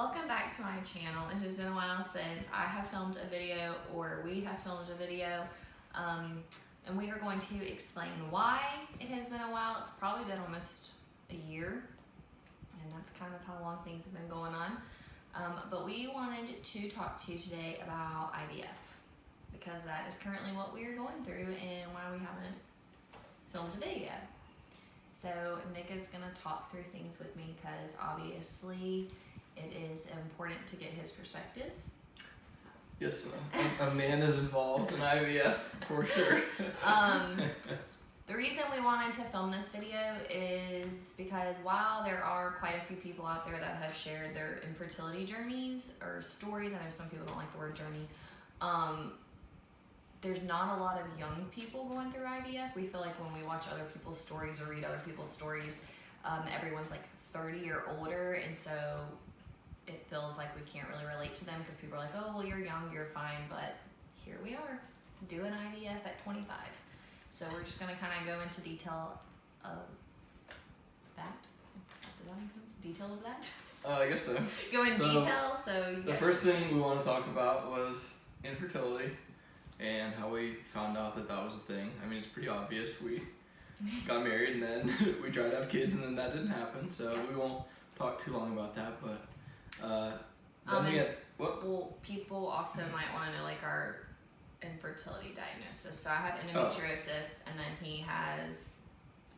Welcome back to my channel. It has been a while since I have filmed a video or we have filmed a video, and we are going to explain why it has been a while. It's probably been almost a year, and that's kind of how long things have been going on. But we wanted to talk to you today about IVF because that is currently what we are going through and why we haven't filmed a video. So Nick is going to talk through things with me because obviously it is important to get his perspective. Yes, a man is involved in IVF for sure. The reason we wanted to film this video is because while there are quite a few people out there that have shared their infertility journeys or stories, I know some people don't like the word journey, there's not a lot of young people going through IVF. We feel like when we watch other people's stories or read other people's stories, everyone's like 30 or older, and so it feels like we can't really relate to them because people are like, oh, well, you're young, you're fine, but here we are doing IVF at 25. So we're just gonna kind of go into detail of that. Does that make sense? Detail of that? I guess so. Go in detail, so you the first thing we want to talk about was infertility and how we found out that that was a thing. I mean, it's pretty obvious. We got married and then we tried to have kids and then that didn't happen, so we won't talk too long about that, but then we get, what? Well, people also might want to know like our infertility diagnosis. So I have endometriosis, and then he has.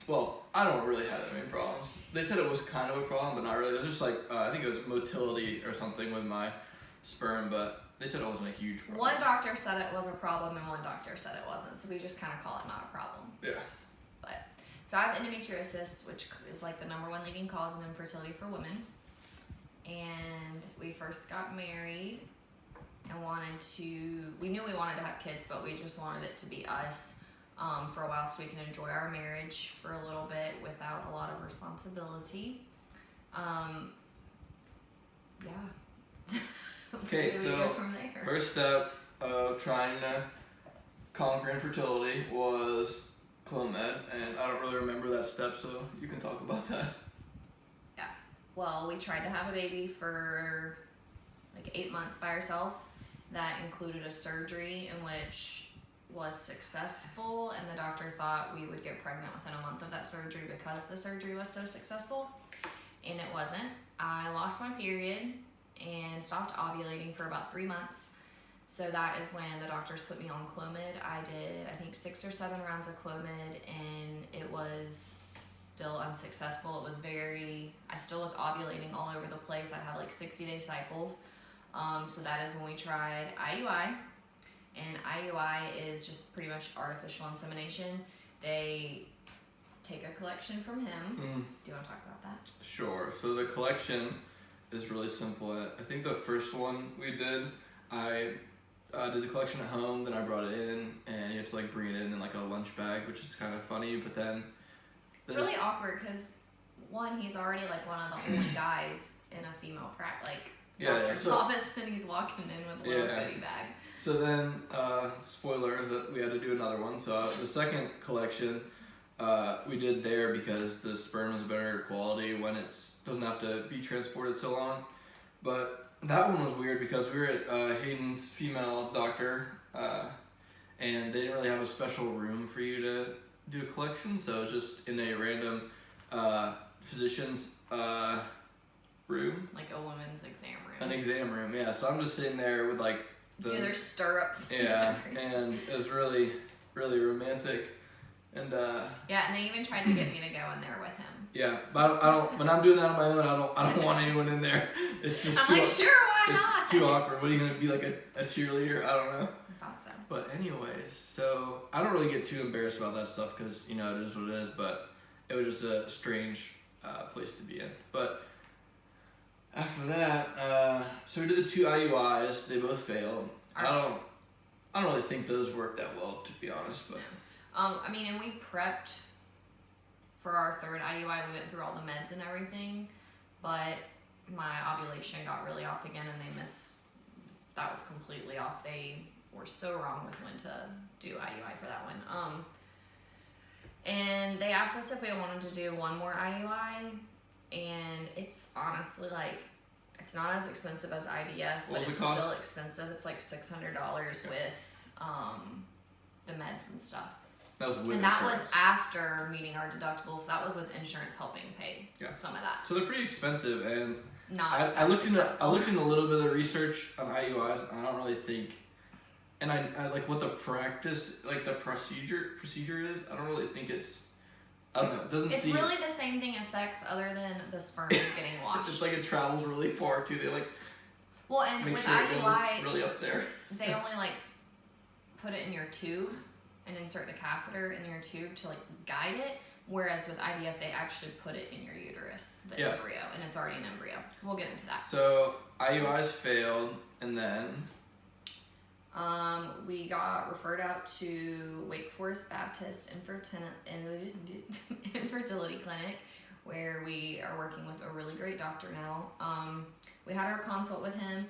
Well, I don't really have that many problems. They said it was kind of a problem, but not really. It was just like I think it was motility or something with my sperm, but they said it wasn't a huge problem. One doctor said it was a problem, and one doctor said it wasn't. So we just kind of call it not a problem. Yeah. But so I have endometriosis, which is like the #1 leading cause of infertility for women. And we first got married and we knew we wanted to have kids, but we just wanted it to be us for a while so we can enjoy our marriage for a little bit without a lot of responsibility. Yeah. Okay, so first step of trying to conquer infertility was Clomid, and I don't really remember that step, so you can talk about that. Well, we tried to have a baby for like 8 months by ourselves. That included a surgery in which was successful, and the doctor thought we would get pregnant within a month of that surgery because the surgery was so successful, and it wasn't. I lost my period and stopped ovulating for about 3 months. So that is when the doctors put me on Clomid. I did, I think, 6 or 7 rounds of Clomid, and it was still unsuccessful. I still was ovulating all over the place. I have like 60-day cycles. So that is when we tried IUI, and IUI is just pretty much artificial insemination. They take a collection from him. Do you want to talk about that? Sure. So the collection is really simple. I think the first one we did, I did the collection at home, then I brought it in, and you have to like bring it in like a lunch bag, which is kind of funny, but then it's really awkward because one, he's already like one of the only guys in a female doctor's office, and he's walking in with a little goodie bag. So then, spoiler is that we had to do another one. So the second collection we did there because the sperm is better quality when it doesn't have to be transported so long. But that one was weird because we were at Hayden's female doctor, and they didn't really have a special room for you to do a collection, so it was just in a random physician's room. Like a woman's exam room. An exam room, yeah. So I'm just sitting there with like there's stirrups. Yeah, and it was really, really romantic. And yeah, and they even tried to get me to go in there with him. Yeah, but I don't. When I'm doing that on my own, I don't want anyone in there. It's just I'm like, sure, why not? It's too awkward. What are you gonna be like a cheerleader? I don't know. I thought so. But anyways, so I don't really get too embarrassed about that stuff because it is what it is. But it was just a strange place to be in. But after that, so we did the 2 IUIs. They both failed. I don't really think those worked that well, to be honest. But I mean, and we prepped for our 3rd IUI. We went through all the meds and everything, but my ovulation got really off again, and that was completely off. They were so wrong with when to do IUI for that one. And they asked us if we wanted to do one more IUI, and it's honestly like It's not as expensive as IVF, What but was it's the cost? still expensive. It's like $600 with the meds and stuff. That was with And that insurance. was after meeting our deductible, so that was with insurance helping pay some of that. So they're pretty expensive, and Not I looked into a little bit of the research on IUIs, and I don't really think, and I like what the practice, like the procedure is. I don't really think it's. I don't know. It doesn't It's seem. really the same thing as sex, other than the sperm is getting washed. It's like it travels really far too. They like well, and make with sure it goes IUI, really up there. they only like put it in your tube and insert the catheter in your tube to like guide it. Whereas with IVF, they actually put it in your uterus, the embryo, and it's already an embryo. We'll get into that. So IUIs failed, and then we got referred out to Wake Forest Baptist Infertility Clinic, where we are working with a really great doctor now. We had our consult with him,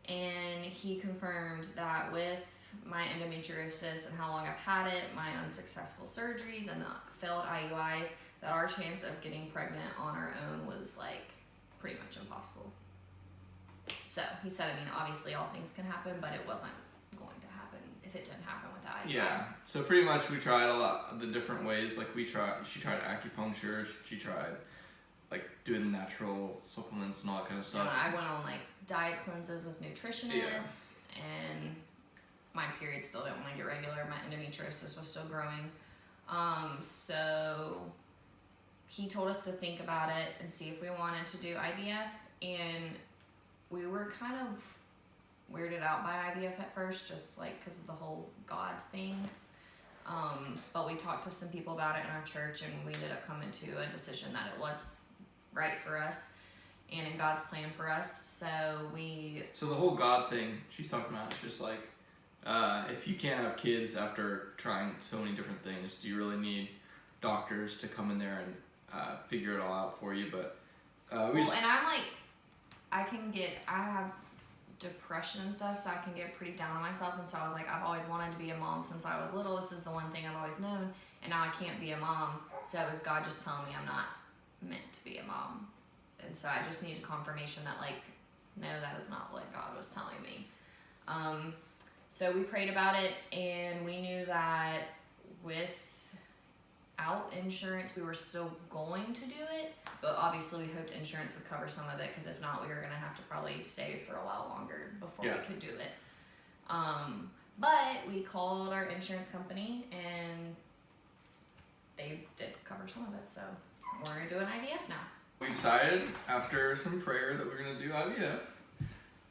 and he confirmed that with my endometriosis and how long I've had it, my unsuccessful surgeries, and the failed IUIs, that our chance of getting pregnant on our own was like pretty much impossible. So he said, I mean, obviously all things can happen, but it wasn't going to happen if it didn't happen with the IUI. yeah. So pretty much we tried a lot of the different ways. Like she tried acupuncture. She tried like doing natural supplements and all that kind of stuff. I went on like diet cleanses with nutritionists, and my period still didn't want to get regular. My endometriosis was still growing. So he told us to think about it and see if we wanted to do IVF, and we were kind of weirded out by IVF at first, just like because of the whole God thing. But we talked to some people about it in our church, and we ended up coming to a decision that it was right for us and in God's plan for us. So the whole God thing she's talking about is just like, if you can't have kids after trying so many different things, do you really need doctors to come in there and figure it all out for you? But and I'm like, I have depression and stuff, so I can get pretty down on myself, and so I was like, I've always wanted to be a mom since I was little. This is the one thing I've always known, and now I can't be a mom. So it was God just telling me I'm not meant to be a mom, and so I just needed confirmation that like, no, that is not what God was telling me. So we prayed about it, and we knew that without insurance, we were still going to do it, but obviously we hoped insurance would cover some of it, because if not, we were going to have to probably save for a while longer before we could do it. But we called our insurance company, and they did cover some of it, so we're doing IVF now. we decided after some prayer that we were going to do IVF.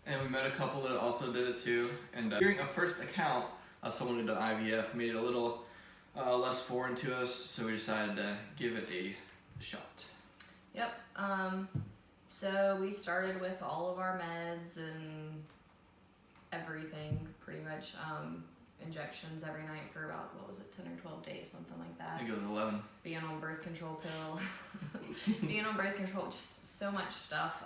And we met a couple that also did it too. And hearing a first account of someone who did IVF made it a little less foreign to us, so we decided to give it a shot. Yep. So we started with all of our meds and everything, pretty much. Injections every night for about, 10 or 12 days, something like that. I think it was 11. Being on birth control pill. Being on birth control, just so much stuff.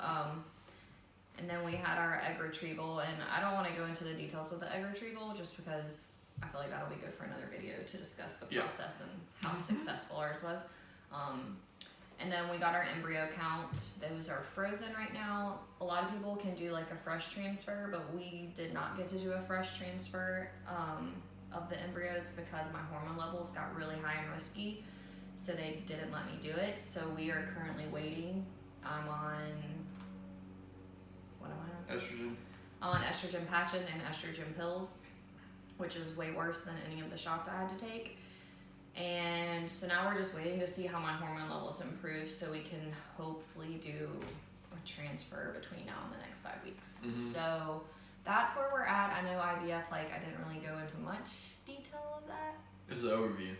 And then we had our egg retrieval, and I don't want to go into the details of the egg retrieval just because I feel like that'll be good for another video to discuss the process and how successful ours was. And then we got our embryo count. Those are frozen right now. A lot of people can do like a fresh transfer, but we did not get to do a fresh transfer of the embryos because my hormone levels got really high and risky, so they didn't let me do it. So we are currently waiting. I'm on, what am I on? Estrogen. I'm on estrogen patches and estrogen pills, which is way worse than any of the shots I had to take. And so now we're just waiting to see how my hormone levels improve, so we can hopefully do a transfer between now and the next 5 weeks. So that's where we're at. I know IVF, I didn't really go into much detail of that. This is an overview.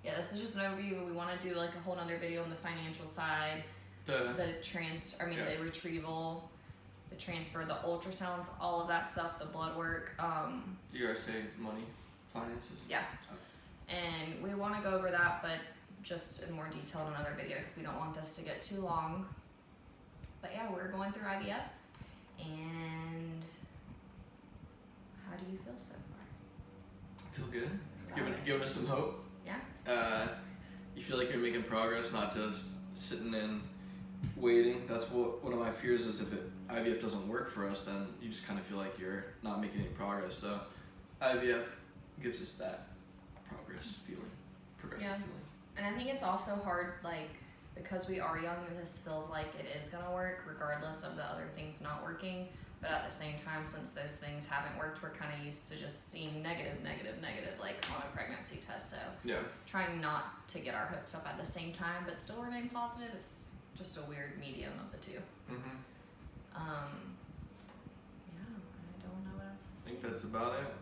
Yeah, this is just an overview. We want to do a whole nother video on the financial side, the retrieval, the transfer, the ultrasounds, all of that stuff, the blood work. You guys say money, finances? Yeah. And we want to go over that, but just in more detail in another video because we don't want this to get too long. But yeah, we're going through IVF. And how do you feel so far? I feel good. It's giving us some hope. Yeah. You feel like you're making progress, not just sitting in waiting. That's what one of my fears is. If IVF doesn't work for us, then you just kind of feel like you're not making any progress. So IVF gives us that progressive feeling. And I think it's also hard, like, because we are young, this feels like it is gonna work regardless of the other things not working. But at the same time, since those things haven't worked, we're kind of used to just seeing negative, like on a pregnancy test. So Yeah. trying not to get our hopes up at the same time, but still remain positive. It's just a weird medium of the two. Mm-hmm. Yeah, I don't know what else to I say. think that's about it.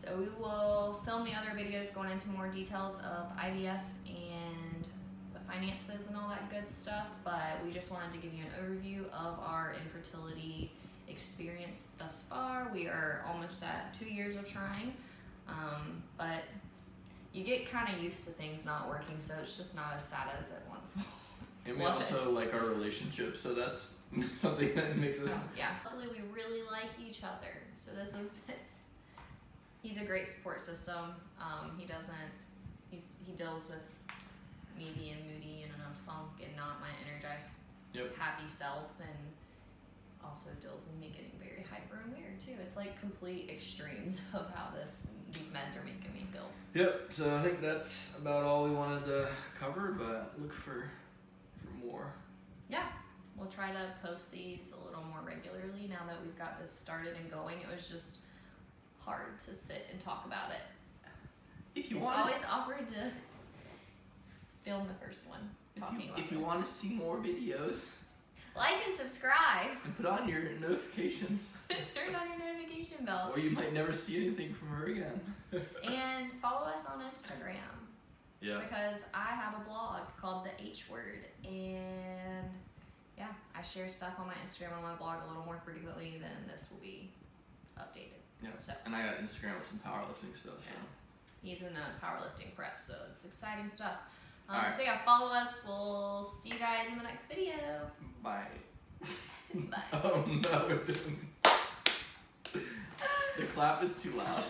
So we will film the other videos going into more details of IVF and the finances and all that good stuff, but we just wanted to give you an overview of our infertility experience thus far. We are almost at 2 years of trying, but you get kind of used to things not working, so it's just not as sad as it once was. And we also like our relationship, so that's something that makes us. Yeah. Luckily, we really like each other, so this is he's a great support system. He deals with me being moody and in a funk and not my energized, happy self, and also deals with me getting very hyper and weird too. It's like complete extremes of how these meds are making me feel. Yep. So I think that's about all we wanted to cover, but look for more. Yeah, we'll try to post these a little more regularly now that we've got this started and going. It was just hard to sit and talk about it. It's always awkward to film the first one talking about this. If you want to see more videos, like and subscribe. And put on your notifications. Turn on your notification bell. Or you might never see anything from her again. And follow us on Instagram. Yeah. Because I have a blog called The H Word, and yeah, I share stuff on my Instagram and on my blog a little more frequently than this will be updated. Yeah. So. And I got Instagram with some powerlifting stuff. So. Yeah. He's in a powerlifting prep, so it's exciting stuff. Alright. So yeah, follow us. We'll see you guys in the next video. Bye. Bye. Oh no, it didn't. The clap is too loud.